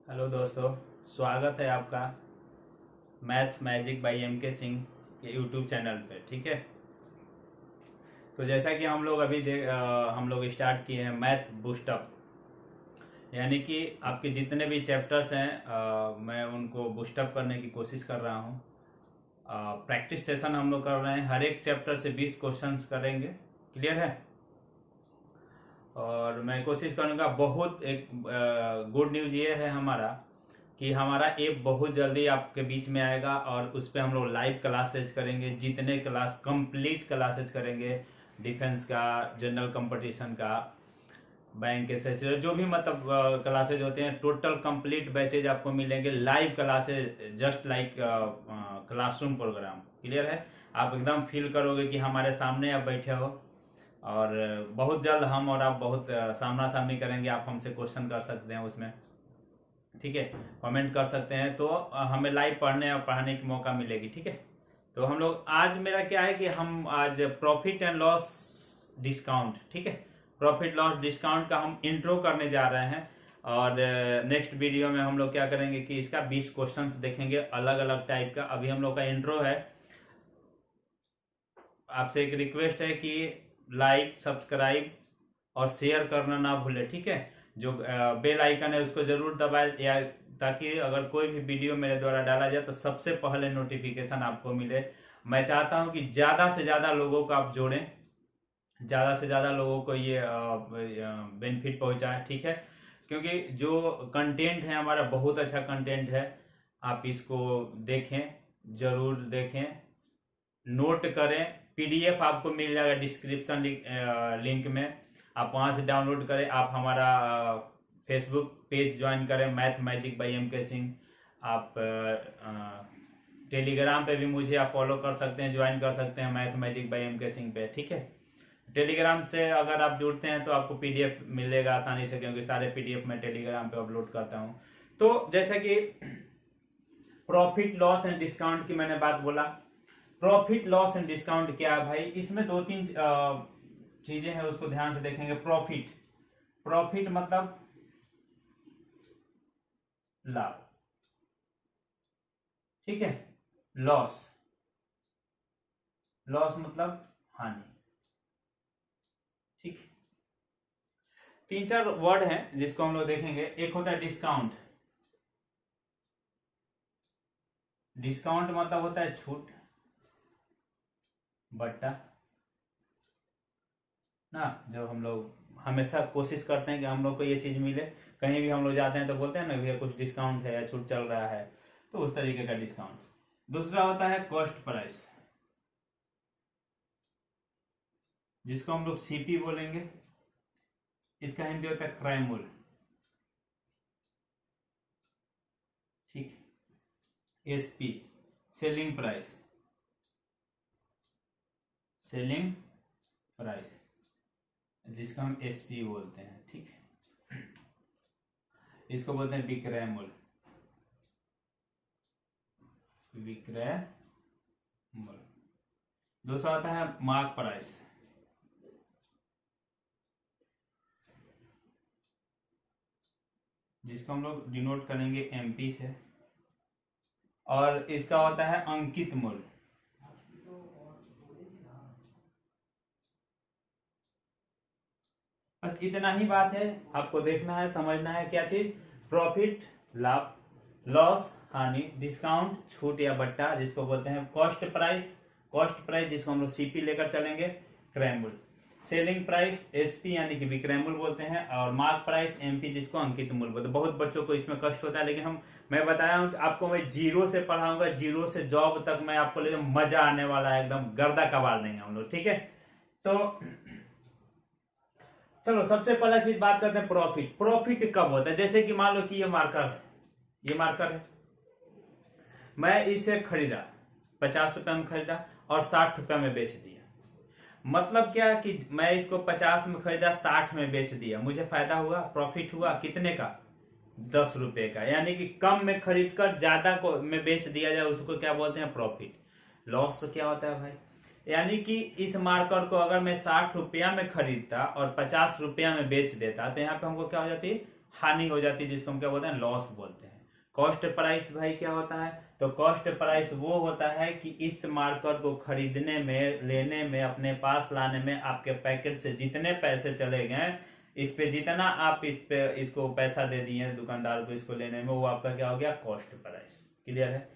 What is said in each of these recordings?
Hello दोस्तों, स्वागत है आपका मैथ्स मैजिक बाई एम के सिंह के यूट्यूब चैनल पे। ठीक है, तो जैसा कि हम लोग हम लोग स्टार्ट किए हैं मैथ बूस्टअप, यानी कि आपके जितने भी चैप्टर्स हैं मैं उनको बूस्टअप करने की कोशिश कर रहा हूँ। प्रैक्टिस सेशन हम लोग कर रहे हैं, हर एक चैप्टर से 20 क्वेश्चंस करेंगे। क्लियर है? और मैं कोशिश करूंगा। बहुत एक गुड न्यूज ये है हमारा कि हमारा ऐप बहुत जल्दी आपके बीच में आएगा और उस पर हम लोग लाइव क्लासेज करेंगे। जितने क्लास कंप्लीट क्लासेज करेंगे, डिफेंस का, जनरल कंपटीशन का, बैंक एसएससी, जो भी मतलब क्लासेज होते हैं, टोटल कंप्लीट बैचेज आपको मिलेंगे। Live classes just like classroom program. Clear है? आप एकदम फील करोगे कि हमारे सामने आप बैठे हो। और बहुत जल्द हम और आप बहुत सामना सामनी करेंगे। आप हमसे क्वेश्चन कर सकते हैं उसमें, ठीक है, कमेंट कर सकते हैं, तो हमें लाइव पढ़ने और पढ़ाने की मौका मिलेगी। ठीक है, तो हम लोग आज मेरा क्या है कि हम आज प्रॉफिट एंड लॉस डिस्काउंट, ठीक है, प्रॉफिट लॉस डिस्काउंट का हम इंट्रो करने जा रहे हैं। और नेक्स्ट वीडियो में हम लोग क्या करेंगे कि इसका 20 क्वेश्चंस देखेंगे अलग अलग टाइप का। अभी हम लोग का इंट्रो है। आपसे एक रिक्वेस्ट है कि लाइक, सब्सक्राइब और शेयर करना ना भूले। ठीक है, जो बेल आइकन है उसको जरूर दबाए, या ताकि अगर कोई भी वीडियो मेरे द्वारा डाला जाए तो सबसे पहले नोटिफिकेशन आपको मिले। मैं चाहता हूं कि ज्यादा से ज्यादा लोगों को आप जोड़ें, ज्यादा से ज्यादा लोगों को ये बेनिफिट पहुंचाएं। ठीक है, क्योंकि जो कंटेंट है हमारा बहुत अच्छा कंटेंट है। आप इसको देखें, जरूर देखें, नोट करें। पीडीएफ आपको मिल जाएगा डिस्क्रिप्शन लिंक में, आप वहां से डाउनलोड करें। आप हमारा फेसबुक पेज ज्वाइन करें, मैथ मैजिक बाई एम के सिंह। आप टेलीग्राम पे भी मुझे आप फॉलो कर सकते हैं, ज्वाइन कर सकते हैं मैथ मैजिक बाई एम के सिंह पे। ठीक है, टेलीग्राम से अगर आप जुड़ते हैं तो आपको पीडीएफ मिलेगा आसानी से, क्योंकि सारे पीडीएफ मैं टेलीग्राम पे अपलोड करता हूं। तो जैसा कि प्रॉफिट लॉस एंड डिस्काउंट की मैंने बात बोला, प्रॉफिट लॉस एंड डिस्काउंट क्या है भाई? इसमें दो तीन चीजें हैं, उसको ध्यान से देखेंगे। प्रॉफिट, प्रॉफिट मतलब लाभ, ठीक है। लॉस, लॉस मतलब हानि। ठीक, तीन चार वर्ड हैं जिसको हम लोग देखेंगे। एक होता है डिस्काउंट। डिस्काउंट मतलब होता है छूट, बट्टा ना, जो हम लोग हमेशा कोशिश करते हैं कि हम लोग को ये चीज मिले। कहीं भी हम लोग जाते हैं तो बोलते हैं ना भैया कुछ डिस्काउंट है या छूट चल रहा है, तो उस तरीके का डिस्काउंट। दूसरा होता है कॉस्ट प्राइस, जिसको हम लोग सीपी बोलेंगे। इसका हिंदी होता है क्रय मूल्य। ठीक, SP selling price, selling price जिसको हम एसपी बोलते हैं। ठीक है, इसको बोलते हैं विक्रय मूल्य, विक्रय मूल्य। दूसरा होता है मार्क प्राइस, जिसको हम लोग डिनोट करेंगे एमपी से। और इसका होता है अंकित मूल्य। बस इतना ही बात है, आपको देखना है, समझना है क्या चीज? प्रॉफिट लाभ, लॉस हानि, डिस्काउंट छूट या बट्टा जिसको बोलते हैं कॉस्ट प्राइस, कॉस्ट प्राइस जिसको हम लोग सीपी लेकर चलेंगे, क्रय मूल्य। सेलिंग प्राइस एसपी यानी कि विक्रय मूल्य बोलते हैं, और मार्क प्राइस एमपी जिसको अंकित मूल्य बोलते हैं। बहुत बच्चों को इसमें कष्ट होता है, लेकिन मैं बताया हूं आपको, मैं जीरो से पढ़ाऊंगा, जीरो से जॉब तक मैं आपको ले, मजा आने वाला है, एकदम गर्दा कबाड़ देंगे हम लोग। ठीक है, तो चलो सबसे पहला चीज बात करते हैं प्रॉफिट। प्रॉफिट कब होता है? जैसे कि मान लो कि ये मार्कर है, ये मार्कर है, मैं इसे खरीदा, 50 रुपए में खरीदा और 60 रुपए में बेच दिया। मतलब क्या कि मैं इसको 50 में खरीदा, 60 में बेच दिया, मुझे फायदा हुआ, प्रॉफिट हुआ। कितने का? 10 रुपए का। यानी कि कम में खरीद कर ज्यादा को में बेच दिया जाए, उसको क्या बोलते हैं? प्रॉफिट। लॉस तो क्या होता है भाई? यानी कि इस मार्कर को अगर मैं 60 रुपया में खरीदता और 50 रुपया में बेच देता, तो यहाँ पे हमको क्या हो जाती है? हानि हो जाती है, जिसको हम क्या बोलते हैं, लॉस बोलते हैं। कॉस्ट प्राइस भाई क्या होता है, तो कॉस्ट प्राइस वो होता है कि इस मार्कर को खरीदने में, लेने में, अपने पास लाने में आपके पैकेट से जितने पैसे चले गए, इस पे जितना आप इसको पैसा दे दिए दुकानदार को इसको लेने में, वो आपका क्या हो गया, कॉस्ट प्राइस। क्लियर है।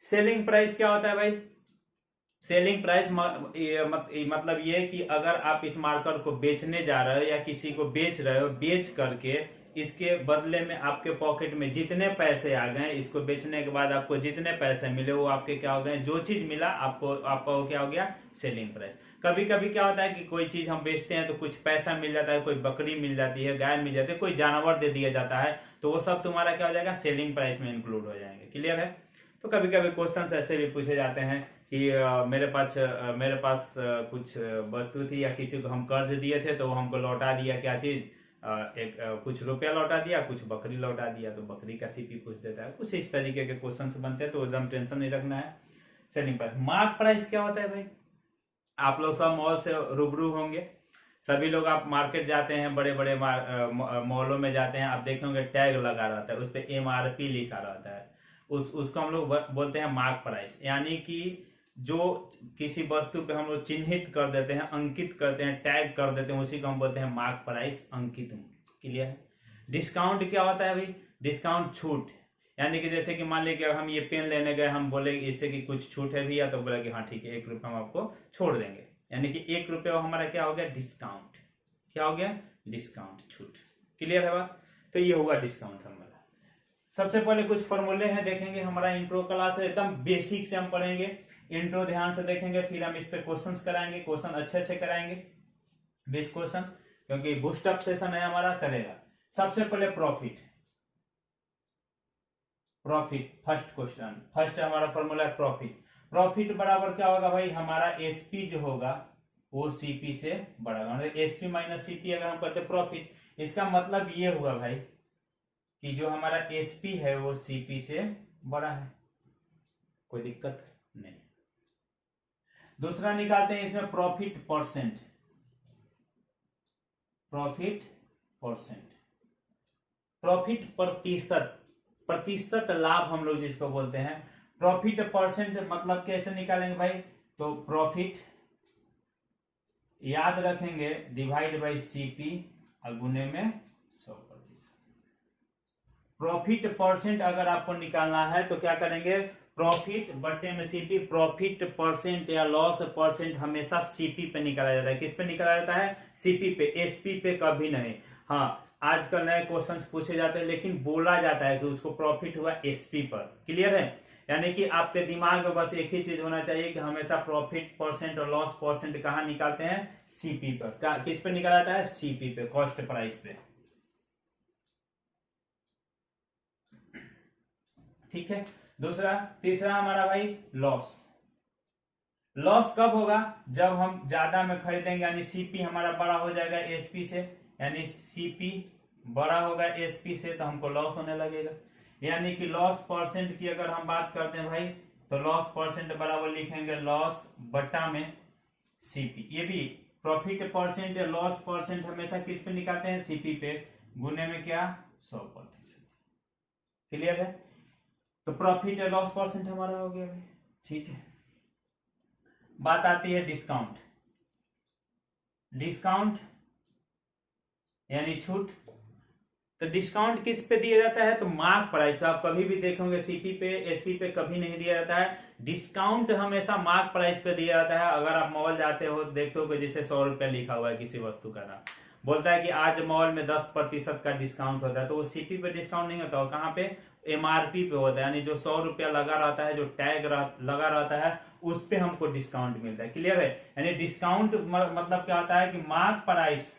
सेलिंग प्राइस क्या होता है भाई, सेलिंग प्राइस मतलब ये कि अगर आप इस मार्कर को बेचने जा रहे हो या किसी को बेच रहे हो, बेच करके इसके बदले में आपके पॉकेट में जितने पैसे आ गए, इसको बेचने के बाद आपको जितने पैसे मिले वो आपके क्या हो गए, जो चीज मिला आपका वो क्या हो गया, सेलिंग प्राइस। कभी कभी क्या होता है कि कोई चीज हम बेचते हैं तो कुछ पैसा मिल जाता है, कोई बकरी मिल जाती है, गाय मिल जाती है, कोई जानवर दे दिया जाता है, तो वो सब तुम्हारा क्या हो जाएगा, सेलिंग प्राइस में इंक्लूड हो जाएंगे। क्लियर है। तो कभी कभी क्वेश्चन ऐसे भी पूछे जाते हैं कि मेरे पास कुछ वस्तु थी या किसी को हम कर्ज दिए थे तो वो हमको लौटा दिया, क्या चीज, कुछ रुपया लौटा दिया, कुछ बकरी लौटा दिया, तो बकरी का सीपी पूछ देता है। कुछ इस तरीके के क्वेश्चन बनते हैं, तो एकदम टेंशन नहीं रखना है। Selling price. मार्क प्राइस क्या होता है भाई, आप लोग सब मॉल से रूबरू होंगे, सभी लोग आप मार्केट जाते हैं, बड़े बड़े मॉलों में जाते हैं, आप देखेंगे टैग लगा रहता है, उस पर MRP लिखा रहता है, उसको हम लोग बोलते हैं मार्क प्राइस। यानी कि जो किसी वस्तु पे हम लोग चिन्हित कर देते हैं, अंकित करते हैं, टैग कर देते हैं, उसी को हम बोलते हैं मार्क प्राइस, अंकित। क्लियर है। डिस्काउंट क्या होता है भाई, डिस्काउंट छूट। यानी कि जैसे कि मान लीजिए हम ये पेन लेने गए, हम बोले इससे कि कुछ छूट है भैया, तो बोला कि हाँ ठीक है, 1 रुपये हम आपको छोड़ देंगे, यानी कि 1 रुपये हमारा क्या हो गया, डिस्काउंट। क्या हो गया, डिस्काउंट, छूट। क्लियर है बात। तो ये हुआ डिस्काउंट हमारा। सबसे पहले कुछ फॉर्मूले हैं, देखेंगे। हमारा इंट्रो क्लास है, एकदम बेसिक से हम पढ़ेंगे, इंट्रो ध्यान से देखेंगे, फिर हम इस पे क्वेश्चंस कराएंगे, क्वेश्चन अच्छे अच्छे कराएंगे, 20 क्वेश्चन, क्योंकि बूस्टअप सेशन है हमारा, चलेगा। सबसे पहले प्रॉफिट, फर्स्ट क्वेश्चन, फर्स्ट हमारा फॉर्मूला है प्रॉफिट। प्रॉफिट बराबर क्या होगा भाई, हमारा एसपी जो होगा वो सीपी से बड़ा होगा, मतलब एसपी माइनस सीपी अगर हम करते प्रॉफिट, इसका मतलब ये हुआ भाई कि जो हमारा एसपी है वो सीपी से बड़ा है, कोई दिक्कत नहीं। दूसरा निकालते हैं इसमें profit percent, profit percent, profit प्रतिशत, प्रतिशत लाभ हम लोग जिसको बोलते हैं। प्रॉफिट परसेंट मतलब कैसे निकालेंगे भाई, तो प्रॉफिट याद रखेंगे, डिवाइड बाई सीपी और गुने में 100%। प्रॉफिट परसेंट अगर आपको निकालना है तो क्या करेंगे, प्रॉफिट बटे में सीपी। प्रॉफिट परसेंट या लॉस परसेंट हमेशा सीपी पे निकाला जाता है। किस पे निकाला जाता है, सीपी पे, एसपी पे कभी नहीं। हाँ, आजकल नए क्वेश्चंस पूछे जाते हैं, लेकिन बोला जाता है कि उसको प्रॉफिट हुआ एसपी पर। क्लियर है। यानी कि आपके दिमाग में बस एक ही चीज होना चाहिए कि हमेशा प्रॉफिट परसेंट और लॉस परसेंट कहां निकालते हैं, सीपी पर। किस पे निकाला जाता है, सीपी पे, कॉस्ट प्राइस पे। ठीक है। दूसरा, तीसरा हमारा भाई लॉस। लॉस कब होगा, जब हम ज्यादा में खरीदेंगे, यानी सीपी हमारा बड़ा हो जाएगा एसपी से, यानी सीपी बड़ा होगा एसपी से, तो हमको लॉस होने लगेगा। यानी कि लॉस परसेंट की अगर हम बात करते हैं भाई, तो लॉस परसेंट बराबर लिखेंगे लॉस बटा में सीपी। ये भी प्रॉफिट परसेंट या लॉस परसेंट हमेशा किस पे निकालते हैं, सीपी पे, गुने में क्या, 100%। क्लियर है। तो प्रॉफिट या लॉस परसेंट हमारा हो गया भाई। ठीक है। बात आती है डिस्काउंट। डिस्काउंट यानी छूट। तो डिस्काउंट किस पे दिया जाता है, तो मार्क प्राइस। आप कभी भी देखोगे सीपी पे, एसपी पे कभी नहीं दिया जाता है। डिस्काउंट हमेशा मार्क प्राइस पे दिया जाता है। अगर आप मॉल जाते हो, देखते हो कि जैसे 100 रुपया लिखा हुआ है किसी वस्तु का नाम, बोलता है कि आज मॉल में 10% का डिस्काउंट होता है, तो वो सीपी पे डिस्काउंट नहीं होता, कहाँ पे, एमआरपी पे होता है। यानी जो 100 रुपया लगा रहता है, जो टैग लगा रहता है, उस पे हमको डिस्काउंट मिलता है। क्लियर है। यानी डिस्काउंट मतलब क्या होता है कि मार्क प्राइस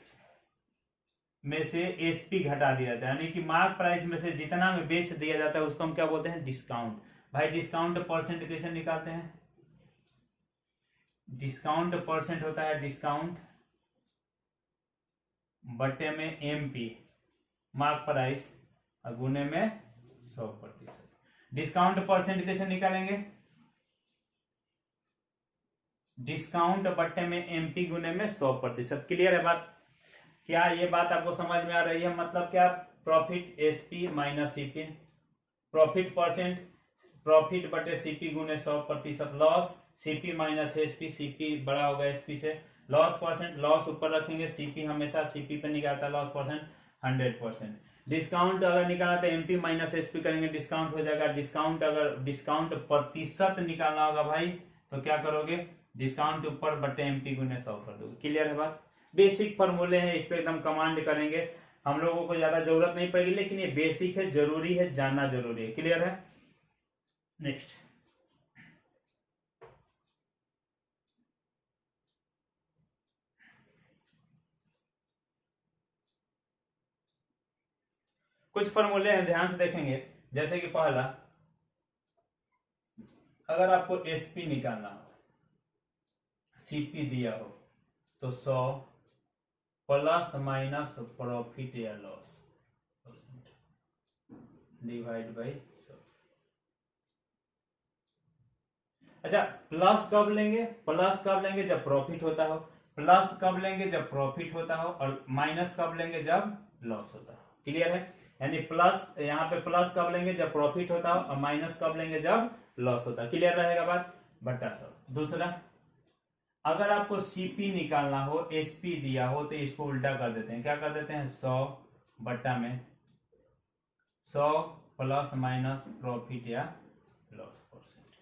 में से एसपी घटा दिया जाता है, यानी कि मार्क प्राइस में से जितना में बेच दिया जाता है उसको हम क्या बोलते हैं, डिस्काउंट। भाई डिस्काउंट परसेंट कैसे निकालते हैं, डिस्काउंट परसेंट होता है डिस्काउंट बटे में एमपी, मार्क प्राइस, और गुने में 100%। डिस्काउंट परसेंट कैसे निकालेंगे, डिस्काउंट बटे में एमपी गुने में 100%। क्लियर है बात। क्या ये बात आपको समझ में आ रही है? मतलब क्या, profit SP minus CP, profit percent, profit बटे सीपी गुने 100%, loss CP minus SP, CP बड़ा होगा एसपी से, लॉस परसेंट, लॉस ऊपर रखेंगे, सीपी हमेशा सीपी पे निकालता है लॉस परसेंट 100%। डिस्काउंट अगर निकालना तो एमपी माइनस एसपी करेंगे, डिस्काउंट हो जाएगा। डिस्काउंट अगर डिस्काउंट प्रतिशत निकालना होगा भाई तो क्या करोगे, डिस्काउंट ऊपर बटे एमपी गुने 100 कर दोगे। क्लियर है बात? बेसिक फॉर्मूले हैं, इस पे एकदम कमांड करेंगे, हम लोगों को ज्यादा जरूरत नहीं पड़ेगी, लेकिन ये बेसिक है, जरूरी है, जानना जरूरी है। क्लियर है? नेक्स्ट, कुछ फॉर्मूले हैं, ध्यान से देखेंगे। जैसे कि पहला, अगर आपको एसपी निकालना हो, सीपी दिया हो, तो 100 प्लस माइनस प्रॉफिट या लॉस डिवाइड बाई 100। अच्छा, प्लस कब लेंगे? प्लस कब लेंगे? जब प्रॉफिट होता हो। प्लस कब लेंगे? जब प्रॉफिट होता हो। और माइनस कब लेंगे? जब लॉस होता हो। क्लियर है? यानी प्लस, यहाँ पे प्लस कब लेंगे? जब प्रॉफिट होता हो, और माइनस कब लेंगे? जब लॉस होता है। क्लियर रहेगा बात? बटा 100। दूसरा, अगर आपको सीपी निकालना हो, एसपी दिया हो, तो इसको उल्टा कर देते हैं। क्या कर देते हैं? 100 बटा में 100 प्लस माइनस प्रॉफिट या लॉस परसेंट।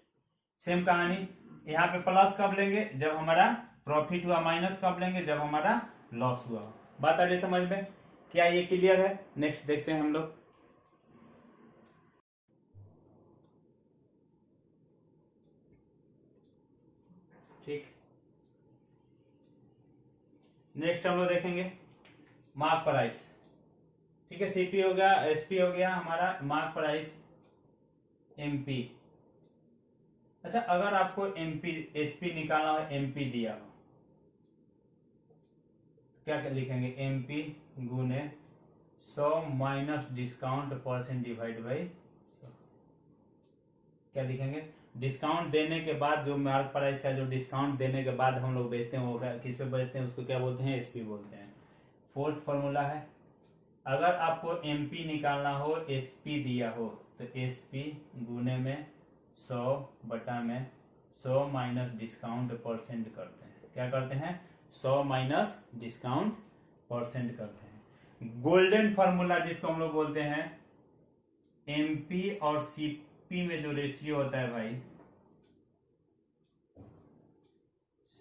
सेम कहानी, यहाँ पे प्लस कब लेंगे? जब हमारा प्रॉफिट हुआ। माइनस कब लेंगे? जब हमारा लॉस हुआ। बात आ रही है समझ में? क्या ये क्लियर है? नेक्स्ट देखते हैं हम लोग। ठीक, नेक्स्ट हम लोग देखेंगे मार्क प्राइस। ठीक है, सीपी हो गया, एसपी हो गया, हमारा मार्क प्राइस एमपी। अच्छा, अगर आपको एमपी एसपी निकालना हो, एमपी दिया हो, क्या लिखेंगे? एमपी गुने 100 minus discount percent divide by 100। क्या लिखेंगे? डिस्काउंट देने के बाद जो मार्क प्राइस का जो डिस्काउंट देने के बाद हम लोग बेचते हैं, वो किस पे बेचते हैं? उसको क्या बोलते हैं? एसपी बोलते हैं। फोर्थ फॉर्मूला है, अगर आपको एमपी निकालना हो, एसपी दिया हो, तो एसपी गुने में 100 बटा में 100 माइनस डिस्काउंट परसेंट करते हैं। क्या करते हैं? 100 माइनस डिस्काउंट परसेंट करते हैं। गोल्डन फॉर्मूला जिसको हम लोग बोलते हैं, एमपी और सीपी में जो रेशियो होता है भाई,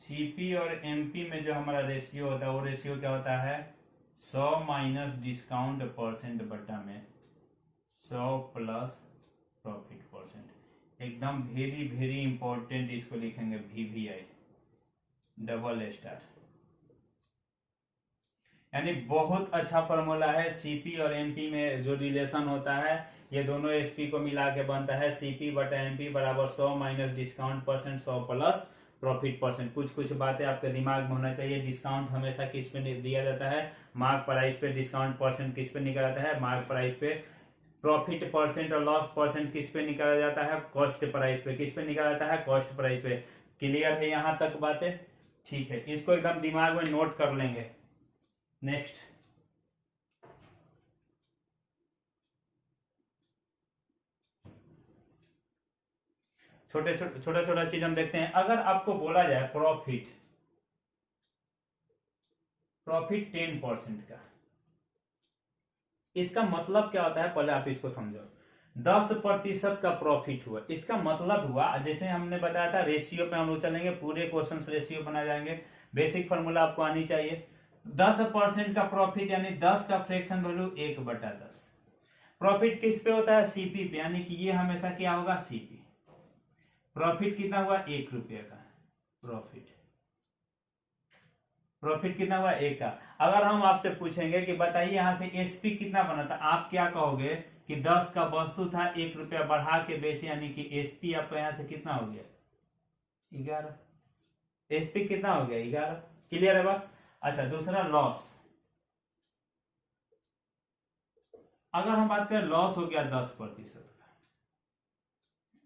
सीपी और एमपी में जो हमारा रेशियो होता है, वो रेशियो क्या होता है? 100 माइनस डिस्काउंट परसेंट बटा में 100 प्लस प्रॉफिट परसेंट। एकदम वेरी वेरी इंपॉर्टेंट, इसको लिखेंगे VVI डबल स्टार। यानी बहुत अच्छा फॉर्मूला है। सीपी और एमपी में जो रिलेशन होता है, ये दोनों एसपी को मिला के बनता है सीपी बटा एमपी बराबर 100 minus discount percent 100 plus profit percent. कुछ कुछ बातें आपके दिमाग में होना चाहिए। डिस्काउंट हमेशा किस पे दिया जाता है? मार्क प्राइस पे। डिस्काउंट परसेंट किस पे निकाला जाता है? मार्क प्राइस पे। प्रॉफिट परसेंट और लॉस परसेंट किस पे निकाला जाता है? कॉस्ट प्राइस पे। किस पे निकाला जाता है? कॉस्ट प्राइस पे। क्लियर है यहां तक बातें? ठीक है, इसको एकदम दिमाग में नोट कर लेंगे। नेक्स्ट, छोटा छोटा चीज हम देखते हैं। अगर आपको बोला जाए प्रॉफिट 10% का, इसका मतलब क्या होता है? पहले आप इसको समझो। 10% का प्रॉफिट हुआ, इसका मतलब हुआ, जैसे हमने बताया था, रेशियो पे हम लोग चलेंगे, पूरे क्वेश्चन रेशियो बना जाएंगे। बेसिक फॉर्मूला आपको आनी चाहिए। 10% का प्रॉफिट यानी 10 का फ्रैक्शन वैल्यू 1/10। प्रॉफिट किस पे होता है? सीपी पे, यानी कि ये हमेशा क्या होगा? सीपी। प्रॉफिट कितना हुआ? 1 रुपये का प्रॉफिट। प्रॉफिट कितना हुआ? 1 का। अगर हम आपसे पूछेंगे कि बताइए यहां से एसपी कितना बना था, आप क्या कहोगे? कि 10 का वस्तु था, 1 रुपया बढ़ा के बेचे, यानी कि एसपी आपका यहां से कितना हो गया? 11। एसपी कितना हो गया? 11। क्लियर है बात? अच्छा, दूसरा लॉस। अगर हम बात करें, लॉस हो गया 10% का,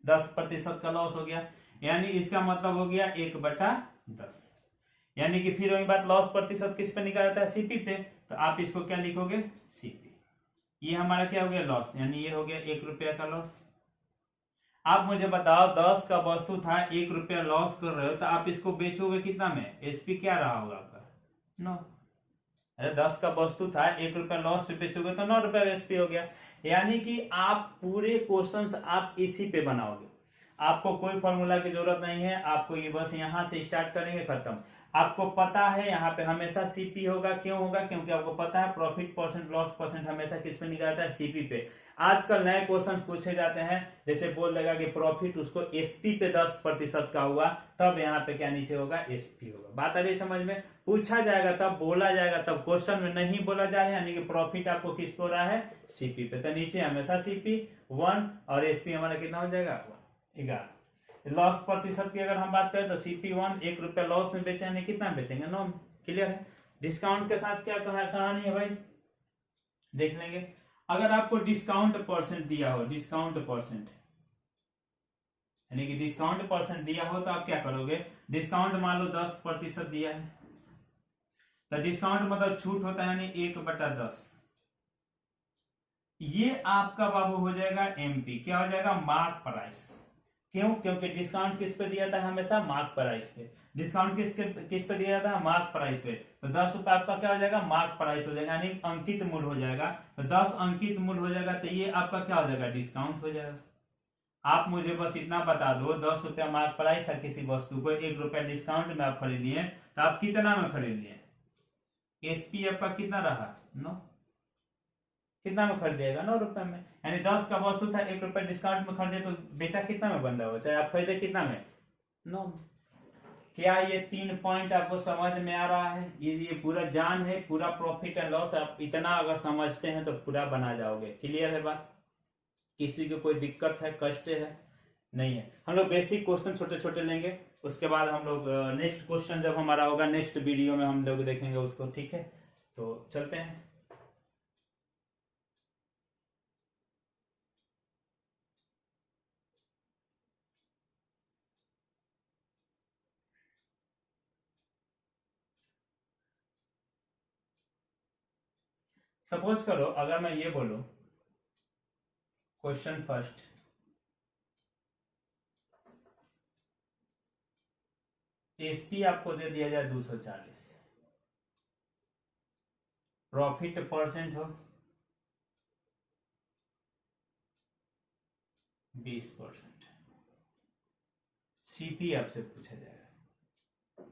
10% का लॉस हो गया, यानी इसका मतलब हो गया 1/10। यानी कि फिर वही बात, लॉस प्रतिशत किस पे निकाला जाता है, सीपी पे। तो आप इसको क्या लिखोगे, सीपी। ये हमारा क्या हो गया, लॉस, यानी ये हो गया 1 रुपया का लॉस। आप मुझे बताओ 10 का वस्तु था, 1 रुपया लॉस कर रहे हो, तो आप इसको बेचोगे कितना में, एसपी क्या रहा होगा आपका, 9। अरे 10 का वस्तु था, 1 रुपया लॉस पे बेचोगे तो 9 रुपया एसपी हो गया। यानी कि आप पूरे क्वेश्चन आप इसी पे बनाओगे, आपको कोई फॉर्मूला की जरूरत नहीं है, आपको ये बस यहां से स्टार्ट करेंगे, खत्म। आपको पता है यहाँ पे हमेशा सीपी होगा, क्यों होगा, क्योंकि आपको पता है प्रॉफिट परसेंट लॉस परसेंट हमेशा किस पे निकलता है, सीपी पे। आजकल नए क्वेश्चन पूछे जाते हैं, जैसे बोल देगा कि प्रॉफिट उसको एसपी पे 10% का हुआ, तब यहाँ पे क्या नीचे होगा, एसपी होगा। बात आ रही समझ में, पूछा जाएगा तब बोला जाएगा, तब क्वेश्चन में नहीं बोला जाएगा, यानी कि प्रॉफिट आपको किस पे हो रहा है, सीपी पे। तो नीचे हमेशा सीपी 1 और एसपी हमारा कितना हो जाएगा, 11। लॉस प्रतिशत की अगर हम बात करें तो सीपी 1, 1 रुपया लॉस में बेचे, यानी कितना बेचेंगे, 9 में। क्लियर है। डिस्काउंट के साथ क्या कहानी है भाई, देख लेंगे। अगर आपको डिस्काउंट परसेंट दिया हो, डिस्काउंट परसेंट यानी कि डिस्काउंट परसेंट दिया हो, तो आप क्या करोगे, डिस्काउंट मान लो 10% दिया है, तो डिस्काउंट मतलब छूट होता है, यानी 1/10। ये आपका बाबू हो जाएगा एमपी, क्या हो जाएगा, मार्क प्राइस। क्यों, क्योंकि डिस्काउंट किस पे दिया था, हमेशा मार्क प्राइस पे। डिस्काउंट किस पे दिया था, मार्क प्राइस पे। तो 10 रुपए आपका क्या हो जाएगा, मार्क प्राइस हो जाएगा, यानी अंकित मूल्य हो जाएगा। तो 10 अंकित मूल्य हो जाएगा, तो ये आपका क्या हो जाएगा, डिस्काउंट हो जाएगा। आप मुझे बस इतना बता दो, 10 रुपया मार्क प्राइस था किसी वस्तु को, 1 रुपया डिस्काउंट में आप खरीदिए, तो आप कितना में खरीदिए, एसपी आपका कितना रहा, 9। कितना में खरीदिएगा, 9 रुपए में। यानी 10 का वस्तु था, 1 रुपया डिस्काउंट में खरीदे, तो बेचा कितना में बन रहा हो, चाहे आप खरीदे कितना में, 9 में। क्या ये 3 पॉइंट आपको समझ में आ रहा है, ये पूरा जान है, पूरा प्रॉफिट एंड लॉस आप इतना अगर समझते हैं तो पूरा बना जाओगे। क्लियर है बात, किसी को कोई दिक्कत है, कष्ट है, नहीं है। हम लोग बेसिक क्वेश्चन छोटे छोटे लेंगे, उसके बाद हम लोग नेक्स्ट क्वेश्चन जब हमारा होगा नेक्स्ट वीडियो में हम लोग देखेंगे उसको, ठीक है। तो चलते हैं। सपोज करो अगर मैं ये बोलूं, क्वेश्चन फर्स्ट, एसपी आपको दे दिया जाए 240, प्रॉफिट परसेंट हो 20%, सीपी आपसे पूछा जाएगा,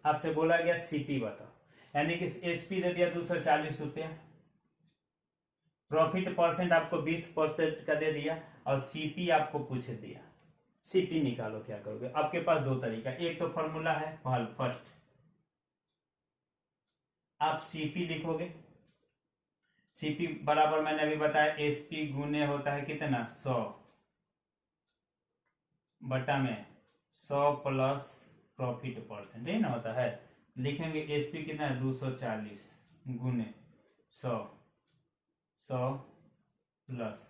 आपसे बोला गया सीपी बताओ, यानी कि एसपी दे दिया 240 रुपया, प्रॉफिट परसेंट आपको 20% का दे दिया, और सीपी आपको पूछ दिया, सीपी निकालो। क्या करोगे, आपके पास दो तरीका, एक तो फॉर्मूला है फर्स्ट, आप सीपी लिखोगे, सीपी बराबर मैंने अभी बताया एसपी गुने होता है कितना, 100 बटा में 100 प्लस प्रॉफिट परसेंट, यही ना होता है। लिखेंगे एसपी कितना है, 240 गुने 100, 100 प्लस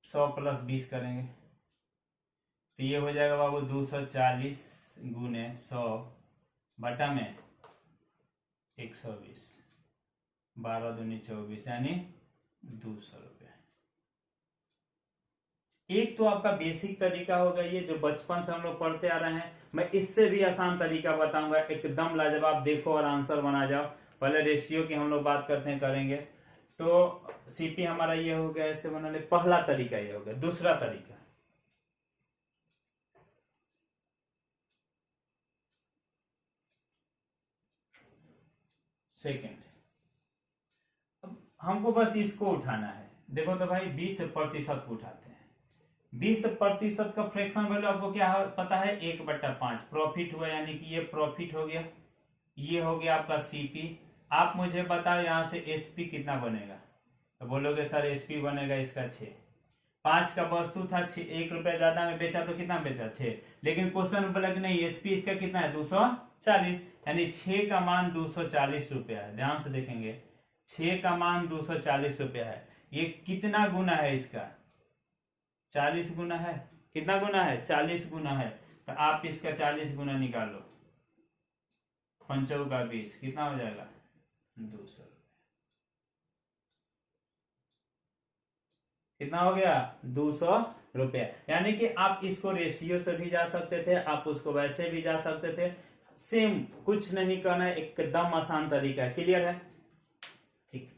100 प्लस 20 करेंगे, तो ये हो जाएगा बाबू 240 गुने 100 बटा में 120, 12 दूनी 24, यानी 200 रुपये। एक तो आपका बेसिक तरीका होगा ये जो बचपन से हम लोग पढ़ते आ रहे हैं, मैं इससे भी आसान तरीका बताऊंगा, एकदम लाजवाब, देखो और आंसर बना जाओ। पहले रेशियो की हम लोग बात करते हैं, करेंगे। तो सीपी हमारा ये हो गया, ऐसे बना ले, पहला तरीका ये हो गया। दूसरा तरीका, सेकेंड, हमको बस इसको उठाना है। देखो तो भाई 20% को उठाते हैं, 20% का फ्रैक्शन वैल्यू आपको क्या पता है, 1/5 प्रॉफिट हुआ, यानी कि ये प्रॉफिट हो गया, ये हो गया आपका सीपी। आप मुझे बताओ यहां से एसपी कितना बनेगा, तो बोलोगे सर एसपी बनेगा इसका 6। 5 का वस्तु था, 1 रुपया ज्यादा में बेचा तो कितना बेचा, 6। लेकिन क्वेश्चन बोला कि नहीं एसपी इसका कितना है, 240, यानी 6 का मान 240 रुपया है। ध्यान से देखेंगे, 6 का मान 240 रुपया है। ये कितना गुना है इसका, 40 गुना है। कितना गुना है, 40 गुना है। तो आप इसका 40 गुना निकालो, पंचौ का 20 कितना हो जाएगा 200। कितना हो गया 200 रुपया। यानी कि आप इसको रेशियो से भी जा सकते थे, आप उसको वैसे भी जा सकते थे, सेम, कुछ नहीं करना है, एकदम आसान तरीका है। क्लियर है? ठीक।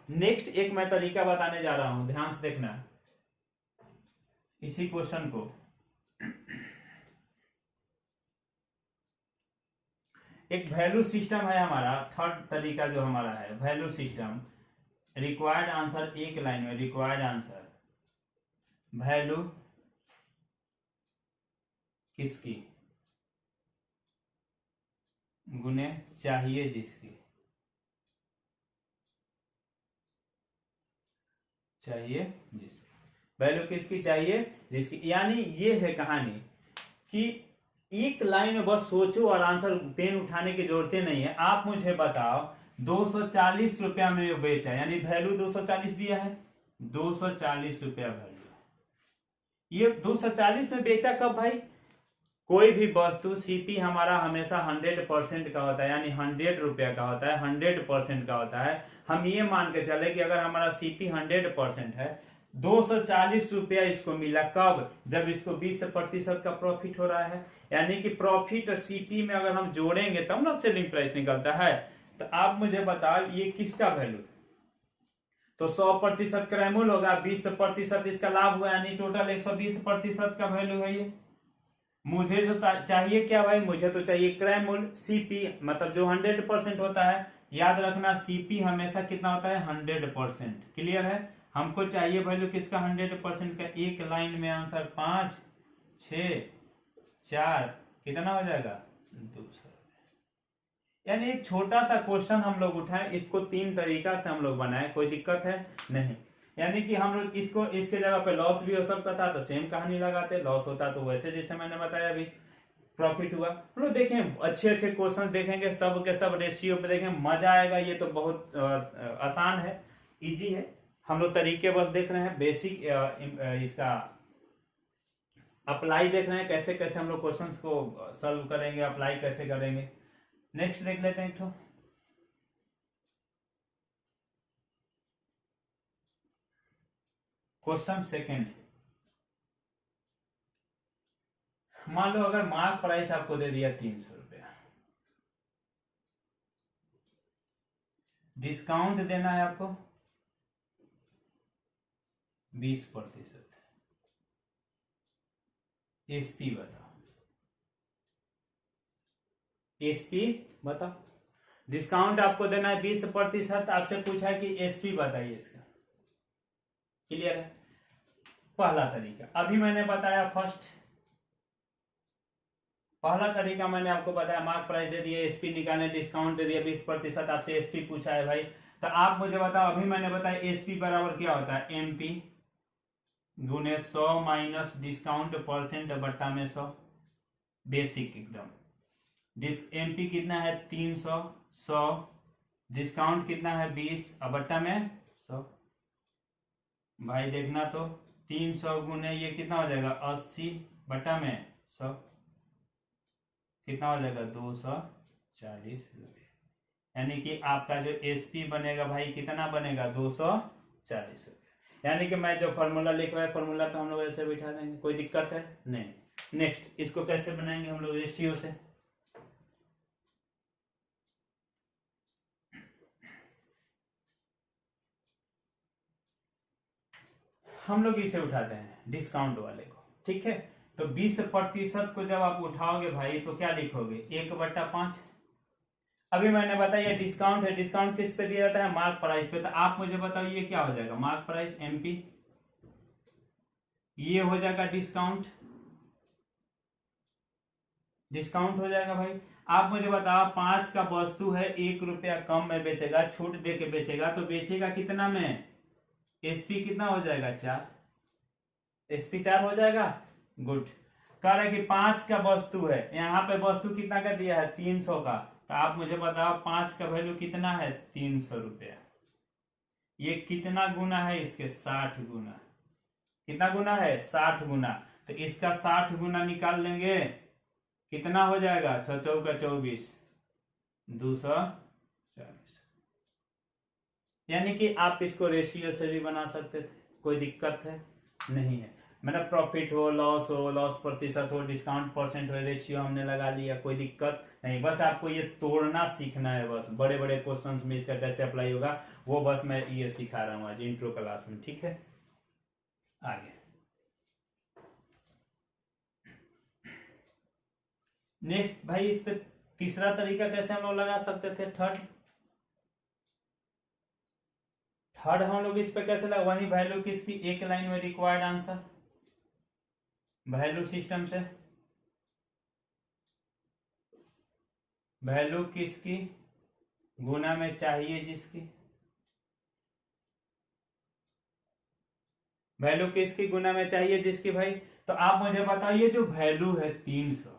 नेक्स्ट एक मैं तरीका बताने जा रहा हूं, ध्यान से देखना इसी क्वेश्चन को। एक वैल्यू सिस्टम है हमारा, थर्ड तरीका जो हमारा है वैल्यू सिस्टम। रिक्वायर्ड आंसर एक लाइन में, रिक्वायर्ड आंसर वैल्यू किसकी गुने चाहिए जिसकी, चाहिए जिसकी, वैल्यू किसकी चाहिए जिसकी। यानी ये है कहानी कि एक लाइन में बस सोचो और आंसर पेन उठाने की जरूरत नहीं है। आप मुझे बताओ 240 रुपया में बेचा, यानी वैल्यू 240 दिया है, 240 रुपया वैल्यू। ये 240 में बेचा कब भाई? कोई भी वस्तु सीपी हमारा हमेशा 100% का होता है, यानी 100 रुपया का होता है, 100% का होता है। हम ये मान के चले कि अगर हमारा सीपी 100% है, 240 रुपया इसको मिला कब? जब इसको 20% का प्रॉफिट हो रहा है। यानी कि प्रॉफिट सीपी में अगर हम जोड़ेंगे तब ना सेलिंग प्राइस निकलता है। तो आप मुझे बताओ ये किसका वैल्यू? तो 100% क्रैमूल होगा, 20% इसका लाभ हुआ, यानी टोटल 120% का वैल्यू है ये। मुझे जो चाहिए क्या भाई? मुझे तो चाहिए क्रैमूल, सीपी मतलब जो 100% होता है। याद रखना सीपी हमेशा कितना होता है 100%। क्लियर है? हमको चाहिए वैल्यू किसका 100% का। एक लाइन में आंसर 5 6 4 कितना हो जाएगा 200। यानी एक छोटा सा क्वेश्चन हम लोग उठाए, इसको 3 तरीका से हम लोग बनाए, कोई दिक्कत है नहीं। यानी कि हम लोग इसको इसके जगह पे लॉस भी हो सकता था तो सेम कहानी लगाते, लॉस होता तो वैसे जैसे मैंने बताया अभी प्रॉफिट हुआ। हम लोग देखें अच्छे अच्छे क्वेश्चन देखेंगे, सब के सब रेशियो पे देखें, मजा आएगा। ये तो बहुत आसान है, इजी है। हम लोग तरीके बस देख रहे हैं, बेसिक इसका अप्लाई देख रहे हैं, कैसे कैसे हम लोग क्वेश्चंस को सॉल्व करेंगे, अप्लाई कैसे करेंगे। नेक्स्ट देख लेते हैं एक तो क्वेश्चन सेकंड। मान लो अगर मार्क प्राइस आपको दे दिया 300 रुपया, डिस्काउंट देना है आपको 20%। एसपी बताओ, एसपी बताओ। डिस्काउंट आपको देना है 20%, आपसे पूछा है कि एसपी बताइए इसका। क्लियर है? पहला तरीका अभी मैंने बताया, फर्स्ट पहला तरीका मैंने आपको बताया, मार्क प्राइस दे दिया, एसपी निकालने, डिस्काउंट दे दिया 20%, आपसे एसपी पूछा है भाई। तो आप मुझे बताओ, अभी मैंने बताया एसपी बराबर क्या होता है एमपी गुने 100 माइनस डिस्काउंट परसेंट बट्टा में 100। बेसिक एकदम। एमपी कितना है 300, 100 डिस्काउंट कितना है 20 और बट्टा में 100। भाई देखना तो 300 गुने ये कितना हो जाएगा 80 बट्टा में 100 कितना हो जाएगा 240 रुपये। यानी कि आपका जो एसपी बनेगा भाई कितना बनेगा 240 रुपये। यानी कि मैं जो फॉर्मूला लिख रहा है फॉर्मूला पे हम लोग ऐसे बिठा देंगे, कोई दिक्कत है नहीं। नेक्स्ट इसको कैसे बनाएंगे हम लोग रेशियो से। हम लोग इसे उठाते हैं डिस्काउंट वाले को, ठीक है। तो 20% को जब आप उठाओगे भाई तो क्या लिखोगे 1/5। अभी मैंने बताया डिस्काउंट है, डिस्काउंट किस पे दिया जाता है मार्क प्राइस पे। तो आप मुझे बताओ ये क्या हो जाएगा मार्क प्राइस एमपी, ये हो जाएगा डिस्काउंट, डिस्काउंट हो जाएगा भाई। आप मुझे बताओ 5 का वस्तु है 1 रुपया कम में बेचेगा, छूट दे के बेचेगा, तो बेचेगा कितना में एसपी कितना हो जाएगा 4, एसपी 4 हो जाएगा। गुड। कह रहा है कि 5 का वस्तु है, यहाँ पे वस्तु कितना का दिया है 300 का, तो आप मुझे बताओ 5 का वैल्यू कितना है 300 रुपया। ये कितना गुना है इसके 60 गुना। कितना गुना है 60 गुना। तो इसका 60 गुना निकाल लेंगे, कितना हो जाएगा 6 चौका 24, 240, यानी कि आप इसको रेशियो से भी बना सकते थे, कोई दिक्कत है नहीं है। मतलब प्रॉफिट हो, लॉस प्रतिशत हो, डिस्काउंट परसेंट हो, रेशियो हमने लगा लिया, कोई दिक्कत नहीं। बस आपको ये तोड़ना सीखना है, बस बड़े बड़े क्वेश्चंस में इसका कैसे अप्लाई होगा वो बस मैं ये सिखा रहा हूँ आज इंट्रो क्लास में, ठीक है। आगे नेक्स्ट भाई, इस पे तीसरा तरीका कैसे हम लोग लगा सकते थे, थर्ड हम लोग इस पे कैसे लगा, वही वैल्यू किसकी, एक लाइन में रिक्वायर्ड आंसर वैल्यू सिस्टम से, वैल्यू किसकी गुना में चाहिए जिसकी, वैल्यू किसकी गुना में चाहिए जिसकी भाई। तो आप मुझे बताइए जो वैल्यू है 300,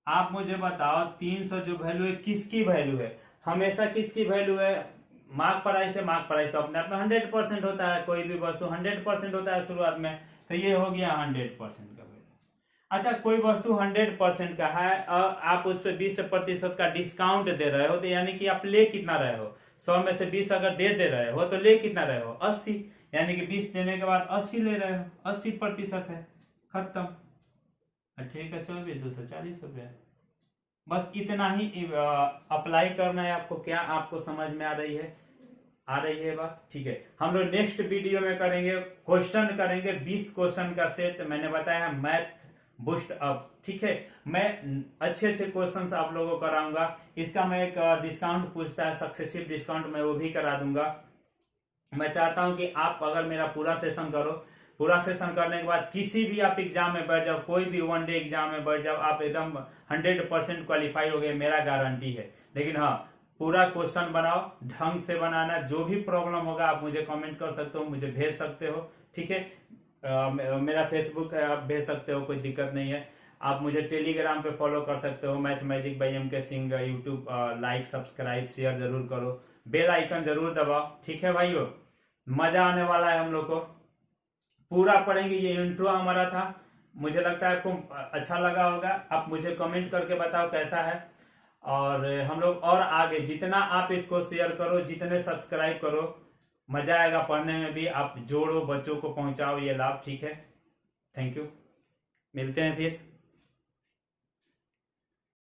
आप मुझे बताओ 300 जो वैल्यू है किसकी वैल्यू है, हमेशा किसकी वैल्यू है, मार्क प्राइस है, मार्क प्राइस तो अपने आप में 100% होता है, कोई भी वस्तु 100% होता है शुरुआत में, तो ये हो गया 100% का वैल्यू। अच्छा कोई वस्तु 100% का है और आप उस पर 20% का डिस्काउंट दे रहे हो, तो यानी कि आप ले कितना रहे हो, 100 में से 20 अगर दे रहे हो तो ले कितना रहे हो, 80, यानी कि 20 देने के बाद 80 ले रहे हो, 80% है, खत्म। ठीक है, 24,240 रुपये, बस इतना ही अप्लाई करना है आपको। क्या आपको समझ में आ रही है बात, ठीक है। हम लोग नेक्स्ट वीडियो में करेंगे, क्वेश्चन करेंगे 20 क्वेश्चन का सेट, मैंने बताया मैथ बूस्ट अप, ठीक है। मैं अच्छे क्वेश्चंस आप लोगों को कराऊंगा। इसका मैं एक डिस्काउंट पूछता है, सक्सेसिव डिस्काउंट, मैं वो भी करा दूंगा। मैं चाहता हूं कि आप अगर मेरा पूरा सेशन करो, पूरा सेशन करने के बाद किसी भी आप एग्जाम में बैठ जाओ, कोई भी वन डे एग्जाम में बैठ जाओ, आप एकदम 100% क्वालिफाई हो गए, मेरा गारंटी है। लेकिन हाँ, पूरा क्वेश्चन बनाओ, ढंग से बनाना, जो भी प्रॉब्लम होगा आप मुझे कमेंट कर सकते हो, मुझे भेज सकते हो, ठीक है। मेरा फेसबुक है, आप भेज सकते हो, कोई दिक्कत नहीं है। आप मुझे टेलीग्राम पे फॉलो कर सकते हो, math magic by MK Singh, YouTube like subscribe share जरूर करो, बेल आइकन जरूर दबाओ, ठीक है भाइयों। मजा आने वाला है, हम लोग को पूरा पढ़ेंगे। ये इंट्रो हमारा था, मुझे लगता है आपको अच्छा लगा होगा। आप मुझे कमेंट करके बताओ कैसा है, और हम लोग और आगे जितना आप इसको शेयर करो, जितने सब्सक्राइब करो, मजा आएगा पढ़ने में भी। आप जोड़ो, बच्चों को पहुंचाओ ये लाभ, ठीक है। थैंक यू, मिलते हैं फिर।